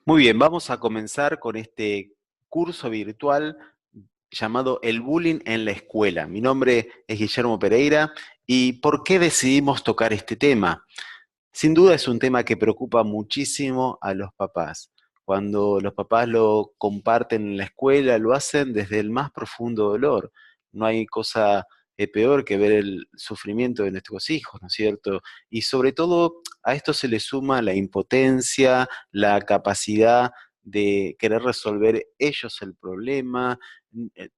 Muy bien, vamos a comenzar con este curso virtual llamado El Bullying en la Escuela. Mi nombre es Guillermo Pereira y ¿por qué decidimos tocar este tema? Sin duda es un tema que preocupa muchísimo a los papás. Cuando los papás lo comparten en la escuela, lo hacen desde el más profundo dolor. No hay cosa peor que ver el sufrimiento de nuestros hijos, ¿no es cierto? Y sobre todo a esto se le suma la impotencia, la capacidad de querer resolver ellos el problema.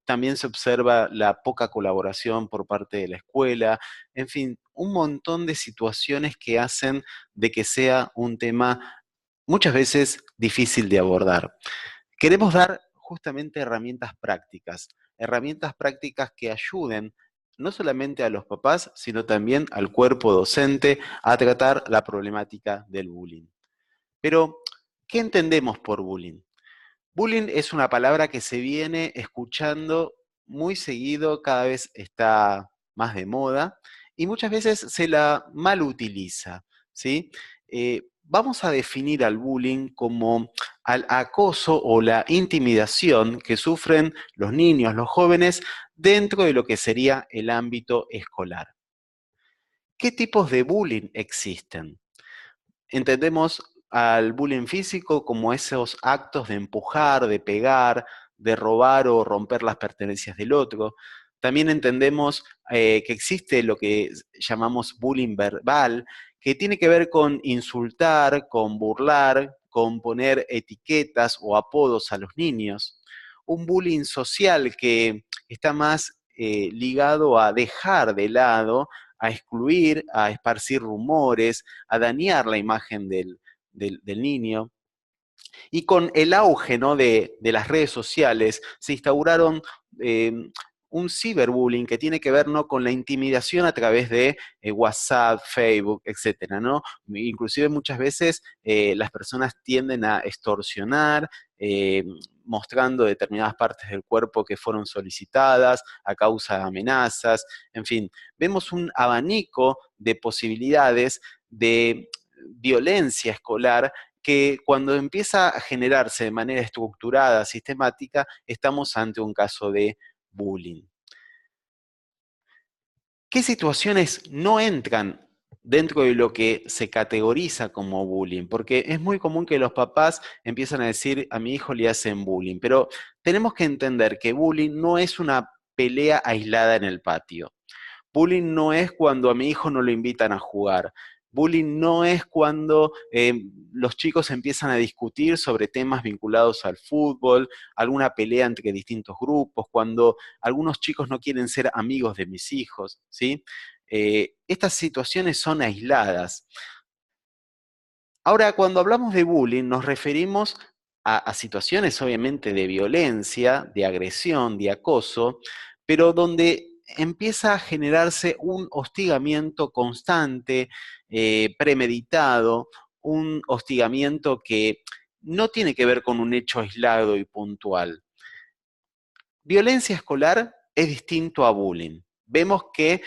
También se observa la poca colaboración por parte de la escuela. En fin, un montón de situaciones que hacen de que sea un tema muchas veces difícil de abordar. Queremos dar justamente herramientas prácticas que ayuden no solamente a los papás, sino también al cuerpo docente a tratar la problemática del bullying. Pero, ¿qué entendemos por bullying? Bullying es una palabra que se viene escuchando muy seguido, cada vez está más de moda y muchas veces se la mal utiliza, ¿sí? Vamos a definir al bullying como al acoso o la intimidación que sufren los niños, los jóvenes, dentro de lo que sería el ámbito escolar. ¿Qué tipos de bullying existen? Entendemos al bullying físico como esos actos de empujar, de pegar, de robar o romper las pertenencias del otro. También entendemos que existe lo que llamamos bullying verbal, que tiene que ver con insultar, con burlar, con poner etiquetas o apodos a los niños. Un bullying social que está más ligado a dejar de lado, a excluir, a esparcir rumores, a dañar la imagen del niño. Y con el auge, ¿no?, de las redes sociales, se instauraron eh, un ciberbullying que tiene que ver, ¿no?, con la intimidación a través de WhatsApp, Facebook, etcétera, ¿no? Inclusive muchas veces las personas tienden a extorsionar, mostrando determinadas partes del cuerpo que fueron solicitadas a causa de amenazas. En fin, vemos un abanico de posibilidades de violencia escolar que cuando empieza a generarse de manera estructurada, sistemática, estamos ante un caso de bullying. ¿Qué situaciones no entran dentro de lo que se categoriza como bullying? Porque es muy común que los papás empiezan a decir, a mi hijo le hacen bullying, pero tenemos que entender que bullying no es una pelea aislada en el patio. Bullying no es cuando a mi hijo no lo invitan a jugar. Bullying no es cuando los chicos empiezan a discutir sobre temas vinculados al fútbol, alguna pelea entre distintos grupos, cuando algunos chicos no quieren ser amigos de mis hijos, ¿sí? Estas situaciones son aisladas. Ahora, cuando hablamos de bullying, nos referimos a situaciones obviamente de violencia, de agresión, de acoso, pero donde empieza a generarse un hostigamiento constante, premeditado, un hostigamiento que no tiene que ver con un hecho aislado y puntual. Violencia escolar es distinto a bullying. Vemos que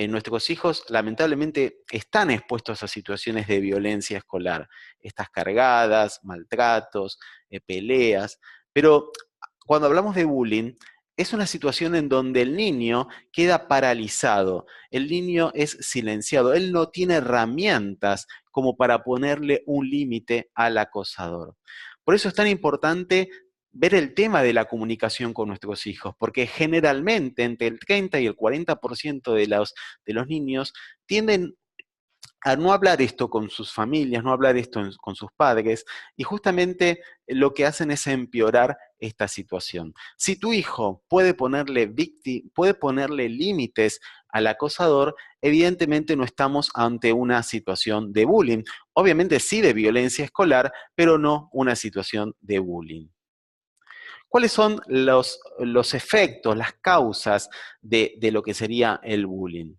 nuestros hijos lamentablemente están expuestos a situaciones de violencia escolar, estas cargadas, maltratos, peleas, pero cuando hablamos de bullying, es una situación en donde el niño queda paralizado, el niño es silenciado, él no tiene herramientas como para ponerle un límite al acosador. Por eso es tan importante ver el tema de la comunicación con nuestros hijos, porque generalmente entre el 30 y el 40% de los niños tienden a no hablar esto con sus familias, no hablar esto con sus padres, y justamente lo que hacen es empeorar esta situación. Si tu hijo puede ponerle límites al acosador, evidentemente no estamos ante una situación de bullying. Obviamente sí de violencia escolar, pero no una situación de bullying. ¿Cuáles son los efectos, las causas de lo que sería el bullying?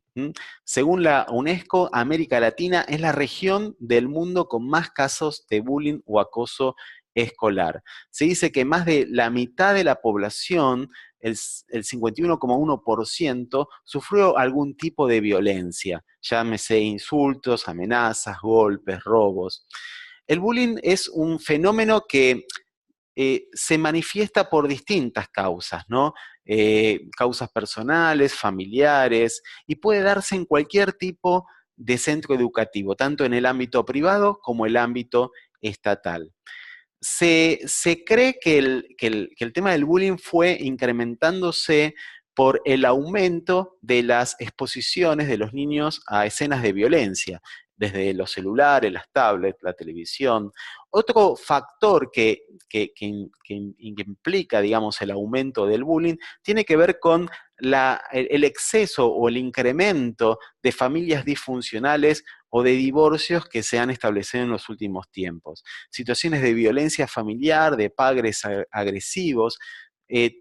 Según la UNESCO, América Latina es la región del mundo con más casos de bullying o acoso escolar. Se dice que más de la mitad de la población, el 51,1%, sufrió algún tipo de violencia, llámese insultos, amenazas, golpes, robos. El bullying es un fenómeno que se manifiesta por distintas causas, ¿no? Causas personales, familiares, y puede darse en cualquier tipo de centro educativo, tanto en el ámbito privado como el ámbito estatal. Se cree que el tema del bullying fue incrementándose por el aumento de las exposiciones de los niños a escenas de violencia, desde los celulares, las tablets, la televisión. Otro factor que implica, digamos, el aumento del bullying tiene que ver con el exceso o el incremento de familias disfuncionales o de divorcios que se han establecido en los últimos tiempos. Situaciones de violencia familiar, de padres agresivos,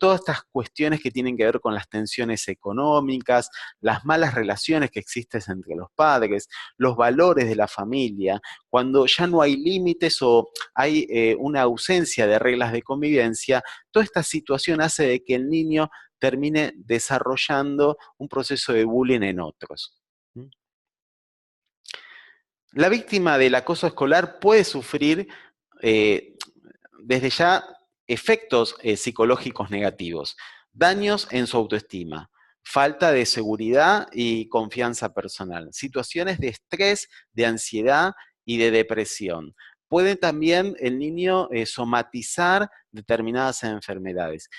todas estas cuestiones que tienen que ver con las tensiones económicas, las malas relaciones que existen entre los padres, los valores de la familia, cuando ya no hay límites o hay una ausencia de reglas de convivencia, toda esta situación hace de que el niño termine desarrollando un proceso de bullying en otros. La víctima del acoso escolar puede sufrir desde ya efectos psicológicos negativos, daños en su autoestima, falta de seguridad y confianza personal, situaciones de estrés, de ansiedad y de depresión. Puede también el niño somatizar determinadas enfermedades.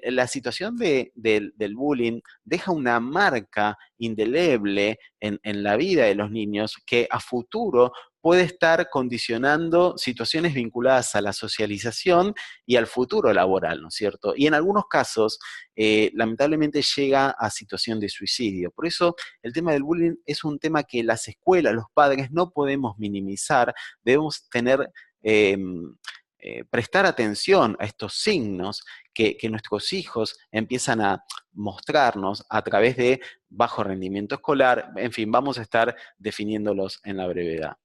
La situación del bullying deja una marca indeleble en la vida de los niños que a futuro puede estar condicionando situaciones vinculadas a la socialización y al futuro laboral, ¿no es cierto? Y en algunos casos, lamentablemente llega a situación de suicidio. Por eso el tema del bullying es un tema que las escuelas, los padres no podemos minimizar, debemos tener... prestar atención a estos signos que nuestros hijos empiezan a mostrarnos a través de bajo rendimiento escolar, en fin, vamos a estar definiéndolos en la brevedad.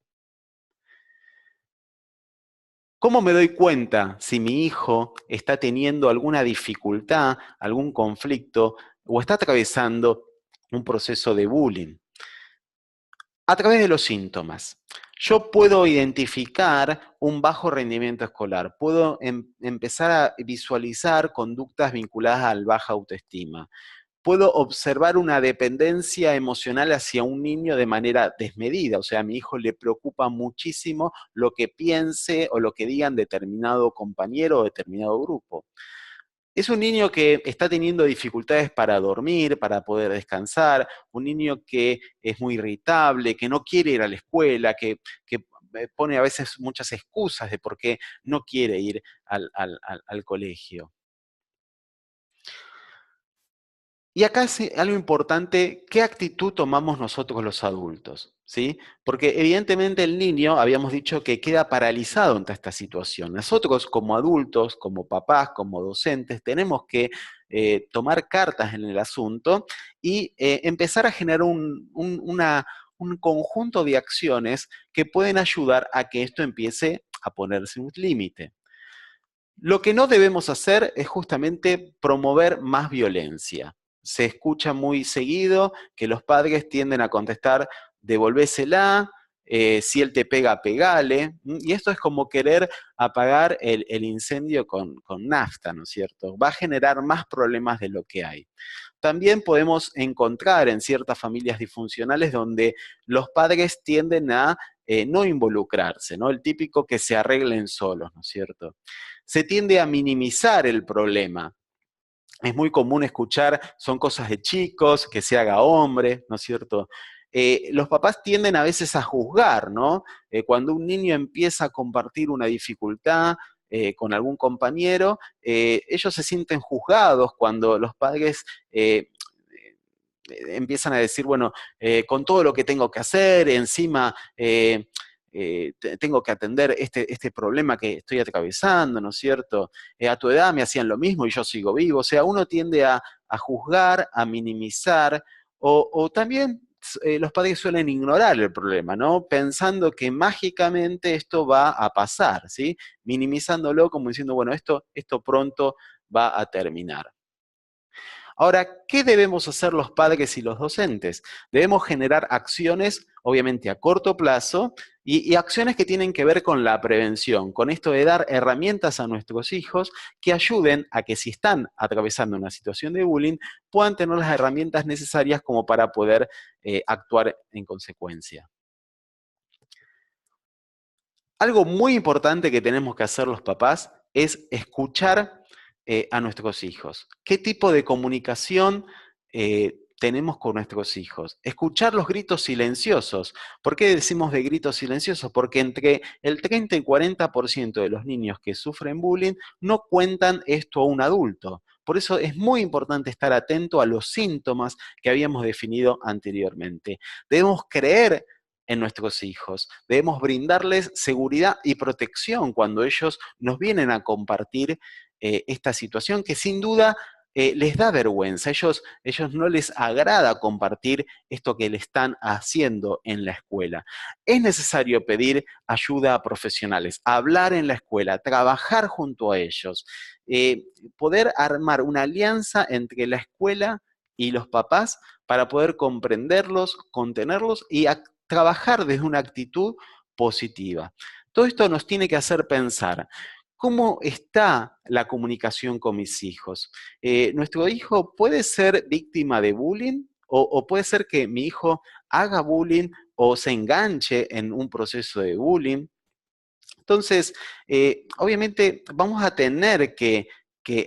¿Cómo me doy cuenta si mi hijo está teniendo alguna dificultad, algún conflicto o está atravesando un proceso de bullying? A través de los síntomas. Yo puedo identificar un bajo rendimiento escolar, puedo empezar a visualizar conductas vinculadas al baja autoestima, puedo observar una dependencia emocional hacia un niño de manera desmedida, o sea, a mi hijo le preocupa muchísimo lo que piense o lo que digan determinado compañero o determinado grupo. Es un niño que está teniendo dificultades para dormir, para poder descansar, un niño que es muy irritable, que no quiere ir a la escuela, que pone a veces muchas excusas de por qué no quiere ir al colegio. Y acá es algo importante, ¿qué actitud tomamos nosotros los adultos? ¿Sí? Porque evidentemente el niño, habíamos dicho que queda paralizado ante esta situación. Nosotros como adultos, como papás, como docentes, tenemos que tomar cartas en el asunto y empezar a generar un conjunto de acciones que pueden ayudar a que esto empiece a ponerse un límite. Lo que no debemos hacer es justamente promover más violencia. Se escucha muy seguido que los padres tienden a contestar, devolvésela, si él te pega, pegale, y esto es como querer apagar el incendio con nafta, ¿no es cierto? Va a generar más problemas de lo que hay. También podemos encontrar en ciertas familias disfuncionales donde los padres tienden a no involucrarse, ¿no? El típico que se arreglen solos, ¿no es cierto? Se tiende a minimizar el problema. Es muy común escuchar, son cosas de chicos, que se haga hombre, ¿no es cierto? Los papás tienden a veces a juzgar, ¿no? Cuando un niño empieza a compartir una dificultad con algún compañero, ellos se sienten juzgados cuando los padres empiezan a decir, bueno, con todo lo que tengo que hacer, encima tengo que atender este problema que estoy atravesando, ¿no es cierto? A tu edad me hacían lo mismo y yo sigo vivo. O sea, uno tiende a juzgar, a minimizar, o también los padres suelen ignorar el problema, ¿no? Pensando que mágicamente esto va a pasar, ¿sí? Minimizándolo como diciendo, bueno, esto pronto va a terminar. Ahora, ¿qué debemos hacer los padres y los docentes? Debemos generar acciones, obviamente a corto plazo, y acciones que tienen que ver con la prevención, con esto de dar herramientas a nuestros hijos que ayuden a que si están atravesando una situación de bullying, puedan tener las herramientas necesarias como para poder actuar en consecuencia. Algo muy importante que tenemos que hacer los papás es escuchar a nuestros hijos. ¿Qué tipo de comunicación tenemos con nuestros hijos? Escuchar los gritos silenciosos. ¿Por qué decimos de gritos silenciosos? Porque entre el 30 y 40% de los niños que sufren bullying no cuentan esto a un adulto. Por eso es muy importante estar atento a los síntomas que habíamos definido anteriormente. Debemos creer en nuestros hijos. Debemos brindarles seguridad y protección cuando ellos nos vienen a compartir esta situación que sin duda les da vergüenza. Ellos no les agrada compartir esto que le están haciendo en la escuela. Es necesario pedir ayuda a profesionales, hablar en la escuela, trabajar junto a ellos, poder armar una alianza entre la escuela y los papás para poder comprenderlos, contenerlos y trabajar desde una actitud positiva. Todo esto nos tiene que hacer pensar, ¿cómo está la comunicación con mis hijos? ¿Nuestro hijo puede ser víctima de bullying? ¿O puede ser que mi hijo haga bullying o se enganche en un proceso de bullying? Entonces, obviamente vamos a tener que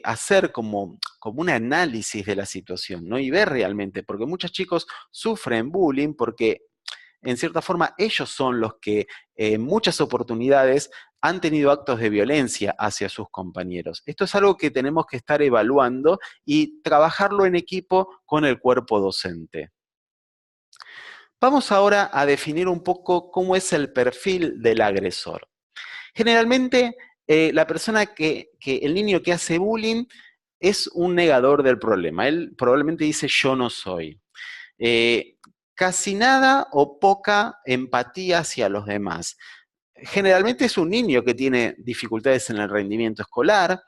hacer como un análisis de la situación, ¿no? Y ver realmente, porque muchos chicos sufren bullying porque en cierta forma, ellos son los que en muchas oportunidades han tenido actos de violencia hacia sus compañeros. Esto es algo que tenemos que estar evaluando y trabajarlo en equipo con el cuerpo docente. Vamos ahora a definir un poco cómo es el perfil del agresor. Generalmente, la persona el niño que hace bullying es un negador del problema. Él probablemente dice yo no soy. Eh, Casi nada o poca empatía hacia los demás. Generalmente es un niño que tiene dificultades en el rendimiento escolar.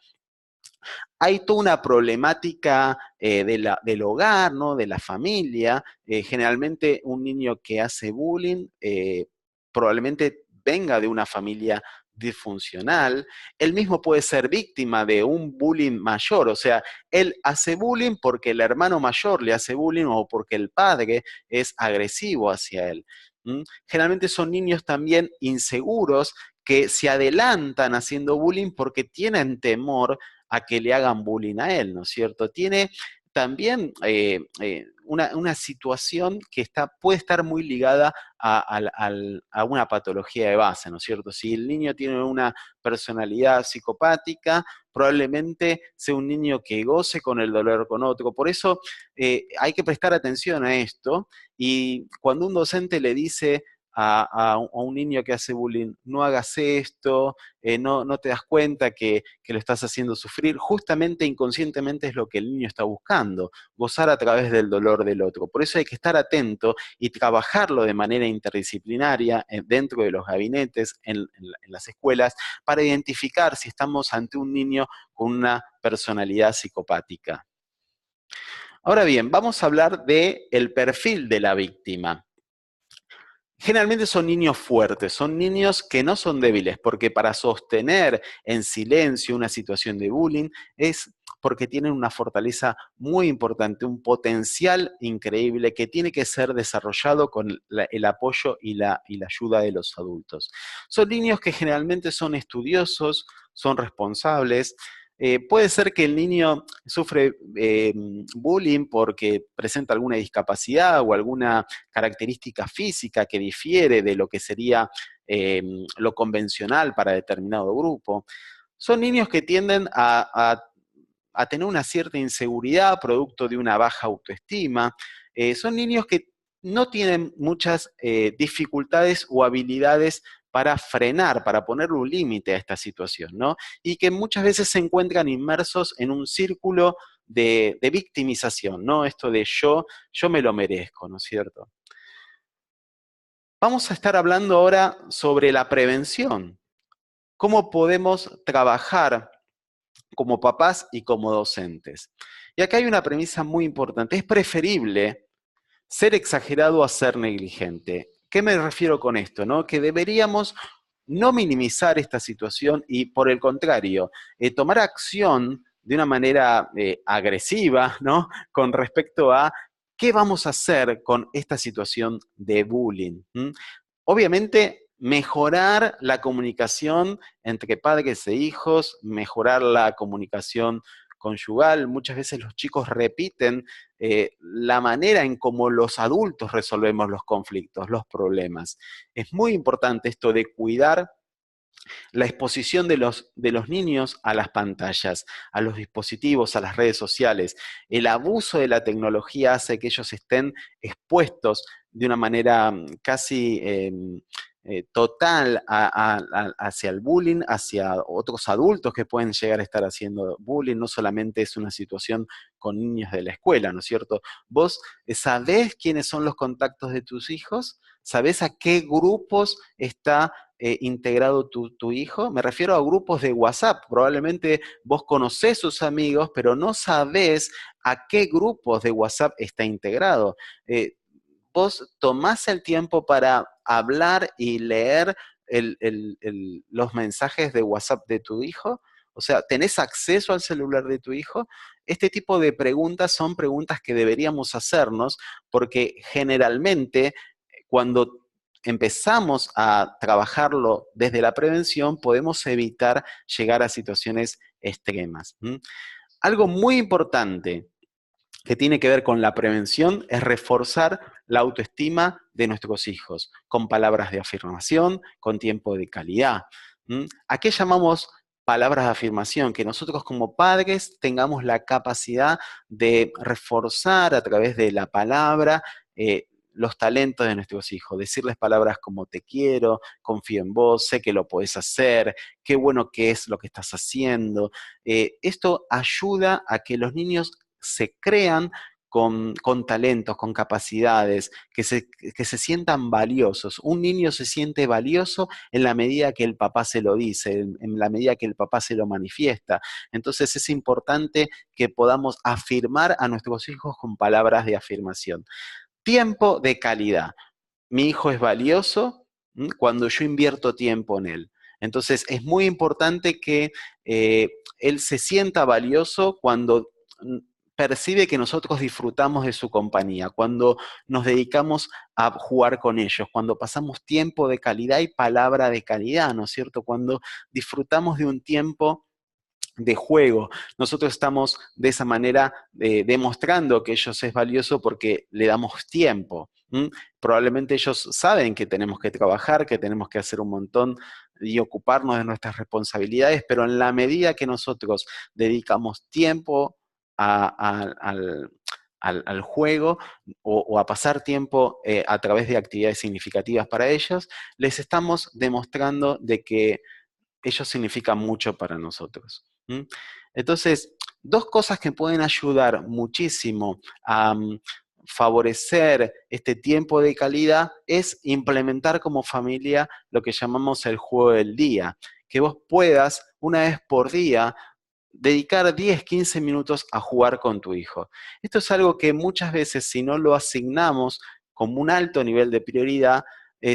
Hay toda una problemática del hogar, ¿no? De la familia. Generalmente un niño que hace bullying probablemente venga de una familia disfuncional. Él mismo puede ser víctima de un bullying mayor, o sea, él hace bullying porque el hermano mayor le hace bullying o porque el padre es agresivo hacia él. Generalmente son niños también inseguros que se adelantan haciendo bullying porque tienen temor a que le hagan bullying a él, ¿no es cierto? Tiene también una situación que puede estar muy ligada a una patología de base, ¿no es cierto? Si el niño tiene una personalidad psicopática, probablemente sea un niño que goce con el dolor con otro. Por eso hay que prestar atención a esto y cuando un docente le dice a un niño que hace bullying, no hagas esto, no te das cuenta que lo estás haciendo sufrir, justamente inconscientemente es lo que el niño está buscando, gozar a través del dolor del otro. Por eso hay que estar atento y trabajarlo de manera interdisciplinaria dentro de los gabinetes, en las escuelas, para identificar si estamos ante un niño con una personalidad psicopática. Ahora bien, vamos a hablar del perfil de la víctima. Generalmente son niños fuertes, son niños que no son débiles, porque para sostener en silencio una situación de bullying es porque tienen una fortaleza muy importante, un potencial increíble que tiene que ser desarrollado con el apoyo y la ayuda de los adultos. Son niños que generalmente son estudiosos, son responsables. Puede ser que el niño sufre bullying porque presenta alguna discapacidad o alguna característica física que difiere de lo que sería lo convencional para determinado grupo. Son niños que tienden a tener una cierta inseguridad producto de una baja autoestima. Son niños que no tienen muchas dificultades o habilidades para frenar, para ponerle un límite a esta situación, ¿no? Y que muchas veces se encuentran inmersos en un círculo de victimización, ¿no? Esto de yo me lo merezco, ¿no es cierto? Vamos a estar hablando ahora sobre la prevención. ¿Cómo podemos trabajar como papás y como docentes? Y acá hay una premisa muy importante. Es preferible ser exagerado a ser negligente. ¿Qué me refiero con esto? ¿No? Que deberíamos no minimizar esta situación y, por el contrario, tomar acción de una manera agresiva, ¿no? Con respecto a qué vamos a hacer con esta situación de bullying. Obviamente, mejorar la comunicación entre padres e hijos, mejorar la comunicación conyugal. Muchas veces los chicos repiten la manera en cómo los adultos resolvemos los conflictos, los problemas. Es muy importante esto de cuidar la exposición de los niños a las pantallas, a los dispositivos, a las redes sociales. El abuso de la tecnología hace que ellos estén expuestos de una manera casi total hacia el bullying, hacia otros adultos que pueden llegar a estar haciendo bullying. No solamente es una situación con niños de la escuela, ¿no es cierto? ¿Vos sabés quiénes son los contactos de tus hijos? ¿Sabés a qué grupos está integrado tu hijo? Me refiero a grupos de WhatsApp. Probablemente vos conocés sus amigos, pero no sabés a qué grupos de WhatsApp está integrado. Vos tomás el tiempo para hablar y leer los mensajes de WhatsApp de tu hijo. O sea, ¿tenés acceso al celular de tu hijo? Este tipo de preguntas son preguntas que deberíamos hacernos porque generalmente cuando empezamos a trabajarlo desde la prevención, podemos evitar llegar a situaciones extremas. Algo muy importante que tiene que ver con la prevención es reforzar la autoestima de nuestros hijos, con palabras de afirmación, con tiempo de calidad. ¿A qué llamamos palabras de afirmación? Que nosotros como padres tengamos la capacidad de reforzar a través de la palabra los talentos de nuestros hijos, decirles palabras como te quiero, confío en vos, sé que lo podés hacer, qué bueno que es lo que estás haciendo. Esto ayuda a que los niños se crean con talentos, con capacidades, que se sientan valiosos. Un niño se siente valioso en la medida que el papá se lo dice, en la medida que el papá se lo manifiesta. Entonces es importante que podamos afirmar a nuestros hijos con palabras de afirmación. Tiempo de calidad. Mi hijo es valioso cuando yo invierto tiempo en él. Entonces es muy importante que eh, él se sienta valioso cuando percibe que nosotros disfrutamos de su compañía, cuando nos dedicamos a jugar con ellos, cuando pasamos tiempo de calidad y palabra de calidad, ¿no es cierto? Cuando disfrutamos de un tiempo de juego. Nosotros estamos de esa manera demostrando que ellos es valioso porque le damos tiempo. Probablemente ellos saben que tenemos que trabajar, que tenemos que hacer un montón y ocuparnos de nuestras responsabilidades, pero en la medida que nosotros dedicamos tiempo al juego o a pasar tiempo a través de actividades significativas para ellos, les estamos demostrando de que ellos significan mucho para nosotros. Entonces, dos cosas que pueden ayudar muchísimo a favorecer este tiempo de calidad es implementar como familia lo que llamamos el juego del día, que vos puedas una vez por día dedicar 10, 15 minutos a jugar con tu hijo. Esto es algo que muchas veces si no lo asignamos como un alto nivel de prioridad,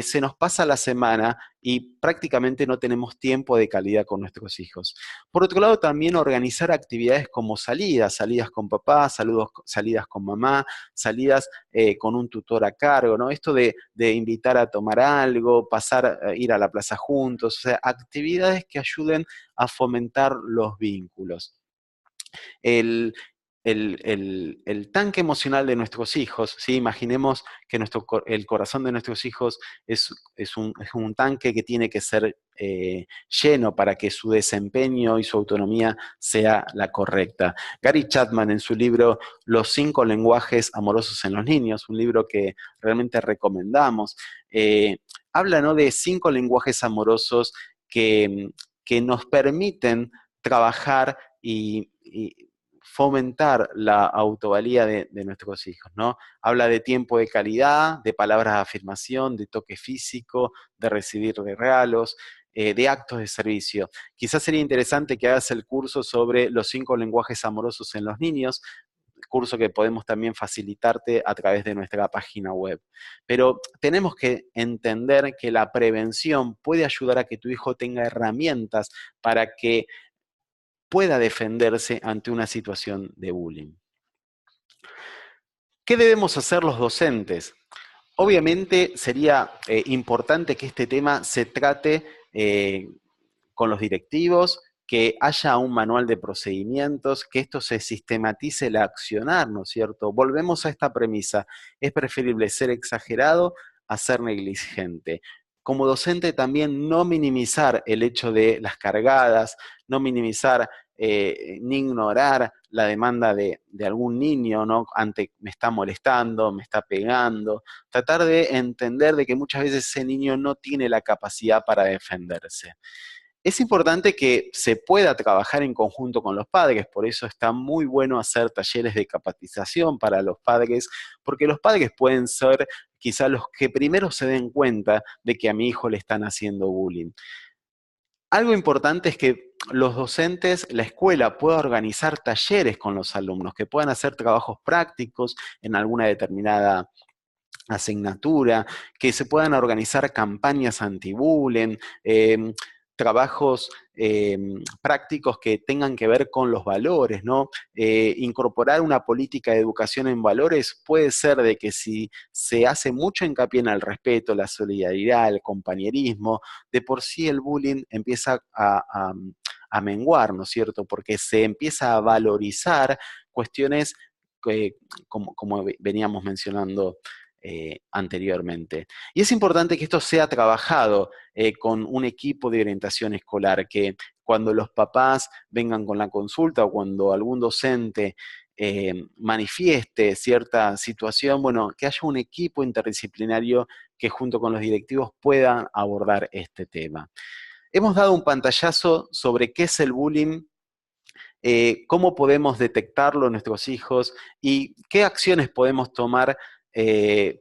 se nos pasa la semana y prácticamente no tenemos tiempo de calidad con nuestros hijos. Por otro lado, también organizar actividades como salidas, salidas con papá, salidas con mamá, salidas con un tutor a cargo, ¿no? Esto de invitar a tomar algo, pasar, ir a la plaza juntos, o sea, actividades que ayuden a fomentar los vínculos. El, el tanque emocional de nuestros hijos, ¿sí? Imaginemos que el corazón de nuestros hijos es un tanque que tiene que ser lleno para que su desempeño y su autonomía sea la correcta. Gary Chapman en su libro Los 5 lenguajes amorosos en los niños, un libro que realmente recomendamos, habla, ¿no?, de 5 lenguajes amorosos que nos permiten trabajar y fomentar la autovalía de nuestros hijos, ¿no? Habla de tiempo de calidad, de palabras de afirmación, de toque físico, de recibir regalos, de actos de servicio. Quizás sería interesante que hagas el curso sobre los 5 lenguajes amorosos en los niños. curso que podemos también facilitarte a través de nuestra página web. Pero tenemos que entender que la prevención puede ayudar a que tu hijo tenga herramientas para que pueda defenderse ante una situación de bullying. ¿Qué debemos hacer los docentes? Obviamente sería importante que este tema se trate con los directivos, que haya un manual de procedimientos, que esto se sistematice el accionar, ¿no es cierto? Volvemos a esta premisa, es preferible ser exagerado a ser negligente. Como docente también no minimizar el hecho de las cargadas, no minimizar ni ignorar la demanda de algún niño, ¿no? Ante me está molestando, me está pegando, tratar de entender de que muchas veces ese niño no tiene la capacidad para defenderse. Es importante que se pueda trabajar en conjunto con los padres, por eso está muy bueno hacer talleres de capacitación para los padres, porque los padres pueden ser quizá los que primero se den cuenta de que a mi hijo le están haciendo bullying. Algo importante es que los docentes, la escuela pueda organizar talleres con los alumnos, que puedan hacer trabajos prácticos en alguna determinada asignatura, que se puedan organizar campañas anti-bullying, trabajos prácticos que tengan que ver con los valores, ¿no? Incorporar una política de educación en valores puede ser de que si se hace mucho hincapié en el respeto, la solidaridad, el compañerismo, de por sí el bullying empieza a menguar, ¿no es cierto? Porque se empieza a valorizar cuestiones que, como veníamos mencionando anteriormente. Y es importante que esto sea trabajado con un equipo de orientación escolar, que cuando los papás vengan con la consulta o cuando algún docente manifieste cierta situación, bueno, que haya un equipo interdisciplinario que junto con los directivos puedan abordar este tema. Hemos dado un pantallazo sobre qué es el bullying, cómo podemos detectarlo en nuestros hijos y qué acciones podemos tomar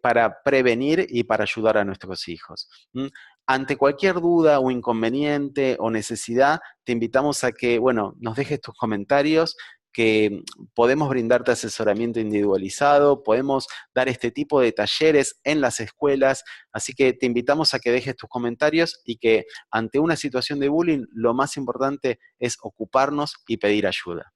para prevenir y para ayudar a nuestros hijos. ¿Mm? Ante cualquier duda o inconveniente o necesidad, te invitamos a que, bueno, nos dejes tus comentarios, que podemos brindarte asesoramiento individualizado, podemos dar este tipo de talleres en las escuelas, así que te invitamos a que dejes tus comentarios y que ante una situación de bullying, lo más importante es ocuparnos y pedir ayuda.